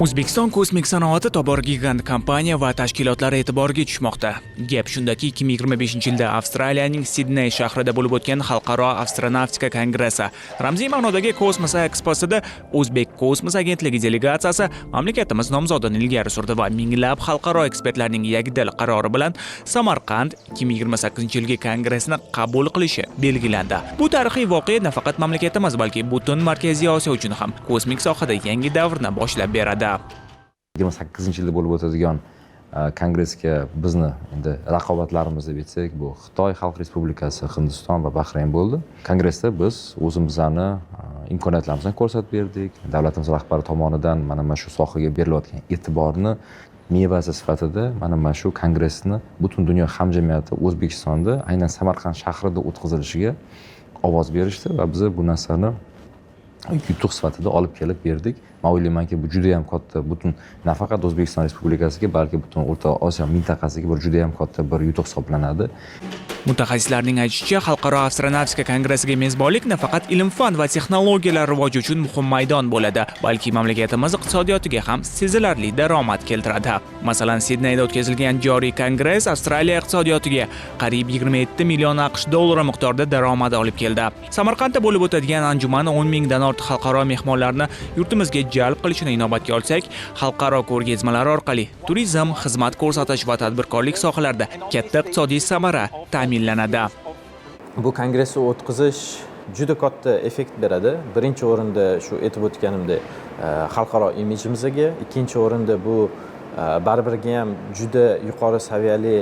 O'zbekiston kosmik sanoati tobora gigant kompaniya va tashkilotlar e'tiboriga tushmoqda. Gap shundaki, 2025-yilda Avstraliyaning Sidney shahrida bo'lib o'tgan Xalqaro astronavtika kongressi ramziy ma'nodagi kosmos eksposida O'zbek kosmos agentligi delegatsiyasi mamlakatimiz nomzodini ilgari surdi va minglab xalqaro ekspertlarning yakdil qarori bilan Samarqand 2028-yilgi kongressni qabul qilishi belgilandi. Bu tarixiy voqea nafaqat mamlakatimiz, balki butun Markaziy Osiyo uchun ham kosmik sohada yangi davrni boshlab beradi. 28-yilda bo'lib o'tadigan kongressga bizni endi raqobatlarimiz deb aytsak, bu Xitoy Xalq Respublikasi, Hindiston va Bahrayn bo'ldi. Kongressda biz o'zimizni imkoniyatlarimizni ko'rsatib berdik. Davlatimiz rahbari tomonidan mana shu sohaga berilayotgan e'tiborni mevasi sifatida mana shu kongressni butun dunyo hamjamiyati O'zbekistonda, aynan Samarqand shahrida o'tkazilishiga ovoz berishdi va biz bu narsani yutuq sifatida olib kelib berdik. Men o'ylaymanki, bu juda ham katta, butun nafaqat O'zbekiston Respublikasiga, balki butun O'rta Osiyo mintaqasiga bir juda ham katta bir yutuq hisoblanadi. Mutaxassislarning aytishicha, Xalqaro astronavtika kongressiga mezbonlik nafaqat ilm-fan va texnologiyalar rivoji uchun muhim maydon bo'ladi, balki mamlakatimiz iqtisodiyotiga ham sezilarli daromad keltiradi. Masalan, Sidneyda o'tkazilgan joriy kongress Avstraliya iqtisodiyotiga qariyb 27 million AQSh dollari miqdorida daromad olib keldi. Samarqandda bo'lib o'tadigan anjuman 10 mingdan ortiq xalqaro mehmonlarni yurtimizga jalb qilishini inobatga olsak, xalqaro ko'rgazmalar orqali turizm, xizmat ko'rsatish va tadbirkorlik sohalarida katta iqtisodiy samara ta'minlanadi. Bu kongressni o'tkazish juda katta effekt beradi. Birinchi o'rinda shu aytib o'tganimdek xalqaro imijimizga, ikkinchi o'rinda bu baribirga ham juda yuqori saviyali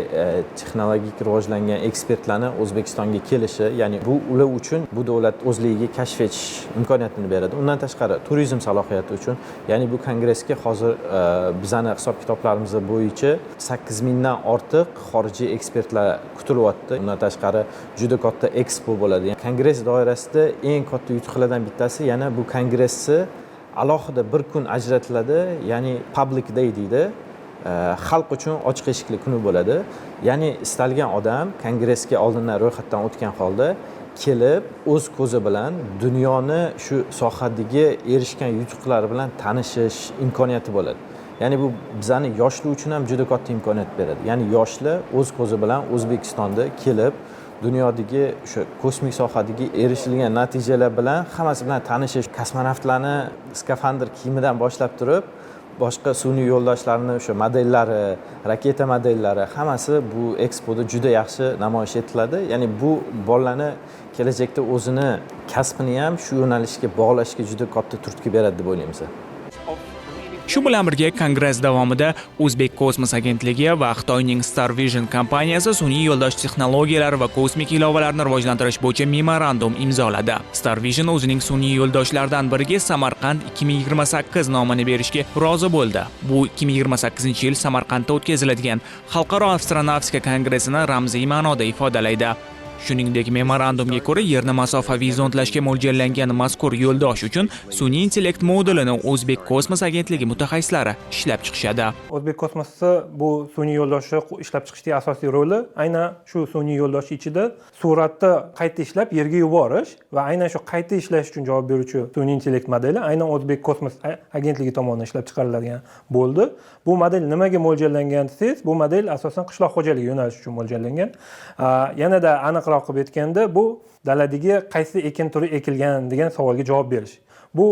texnologik rivojlangan ekspertlarni O'zbekistonga kelishi, ya'ni bu ular uchun bu davlat o'zligiga kashf etish imkoniyatini beradi. Undan tashqari turizm salohiyati uchun, ya'ni bu kongressga hozir bizning hisob-kitoblarimiz bo'yicha 8 mingdan ortiq xorijiy ekspertlar kutilyapti. Undan tashqari juda katta ekspo bo'ladi. Kongress doirasida eng katta yutuqlardan bittasi yana bu kongressni alohida bir kun ajratiladi, ya'ni public day deydi. Xalq uchun ochiq eshikli kuni bo'ladi. Ya'ni istalgan odam kongressga oldindan ro'yxatdan o'tgan holda kelib, o'z ko'zi bilan dunyoni shu sohadagi erishgan yutuqlari bilan tanishish imkoniyati bo'ladi. Ya'ni bu bizning yoshlar uchun ham juda katta imkoniyat beradi. Ya'ni yoshlar o'z ko'zi bilan O'zbekistonda kelib, dunyodagi o'sha kosmik sohadagi erishilgan natijalar bilan hammasi bilan tanishish, kosmonavtlarni skafandr kiyimidan boshlab turib, boshqa sun'iy yo'ldoshlarning o'sha modellari, raketa modellari hammasi bu ekspoda juda yaxshi namoyish etiladi. Ya'ni bu bolalarni kelajakda o'zini kasbini ham shu yo'nalishga bog'lashga juda katta turtki beradi deb o'ylaymiz. Shu bilan birga kongress davomida O'zbek kosmos agentligi va Xitoyning Star Vision kompaniyasi sun'iy yo'ldosh texnologiyalari va kosmik ilovalarni rivojlantirish bo'yicha memorandum imzoladi. Star Vision o'zining sun'iy yo'ldoshlaridan biriga Samarqand 2028 nomini berishga rozi bo'ldi. Bu 2028-yil Samarqandda o'tkaziladigan Xalqaro astronavtika kongressini ramziy ma'noda ifodalaydi. Shuningdek, memorandumga ko'ra yerni masofaviy zondlashga mo'ljallangan mazkur yo'ldosh uchun sun'iy intellekt modulini O'zbek kosmos agentligi mutaxassislari ishlab chiqishadi. O'zbek kosmosi bu sun'iy yo'ldoshni ishlab chiqishdagi asosiy roli aynan shu sun'iy yo'ldosh ichida suratni qayta ishlab yerga yuborish va aynan shu qayta ishlash uchun javob beruvchi sun'iy intellekt modeli aynan O'zbek kosmos agentligi tomonidan ishlab chiqariladigan bo'ldi. Bu model nimaga mo'ljallangan desangiz, bu model asosan qishloq xo'jaligi yo'nalishi uchun mo'ljallangan. Yanada aniq qilib aytganda, bu daladagi qaysi ekin turi ekilgan degan savolga javob berish. Bu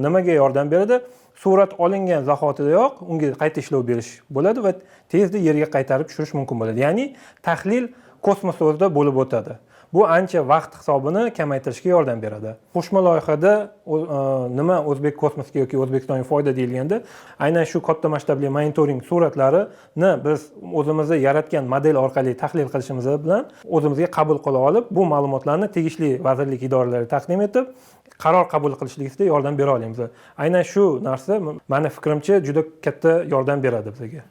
nimaga yordam beradi? Surat olingan zahotidayoq unga qayta ishlov berish bo'ladi va tezda yerga qaytarib tushirish mumkin bo'ladi. Ya'ni tahlil kosmos o'zida bo'lib o'tadi. Bu ancha vaqt hisobini kamaytirishga yordam beradi. Qo'shma loyihada nima O'zbek kosmosga yoki O'zbekistonga foyda deyilganda, aynan shu katta masshtabli monitoring suratlarini biz o'zimizga yaratgan model orqali tahlil qilishimiz bilan o'zimizga qabul qila olib, bu ma'lumotlarni tegishli vazirlik idoralariga taqdim etib, qaror qabul qilishligida yordam bera olamiz. Aynan shu narsa meni fikrimcha juda katta yordam beradi bizga.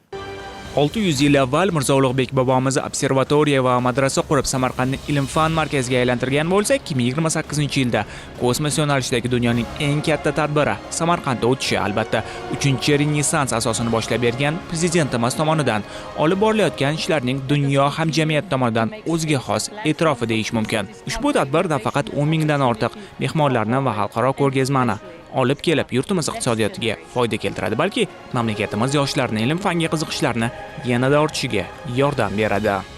600 yil avval Mirzo Ulug'bek bobomiz observatoriya va madrasa qurib Samarqandni ilm-fan markaziga aylantirgan bo'lsa, 2028-yilda kosmos yo'nalishidagi dunyoning eng katta tadbiri Samarqandda o'tishi albatta 3-renessans asosini boshlab bergan prezidentimiz tomonidan olib borilayotgan ishlarning dunyo hamjamiyati tomonidan o'ziga xos e'tirofi deyish mumkin. Ushbu tadbir nafaqat 10 mingdan ortiq mehmonlarni va xalqaro ko'rgazmani olib kelib yurtimiz iqtisodiyotiga foyda keltiradi, balki mamlakatimiz yoshlarining ilm fanga qiziqishlarini yanada ortishiga yordam beradi.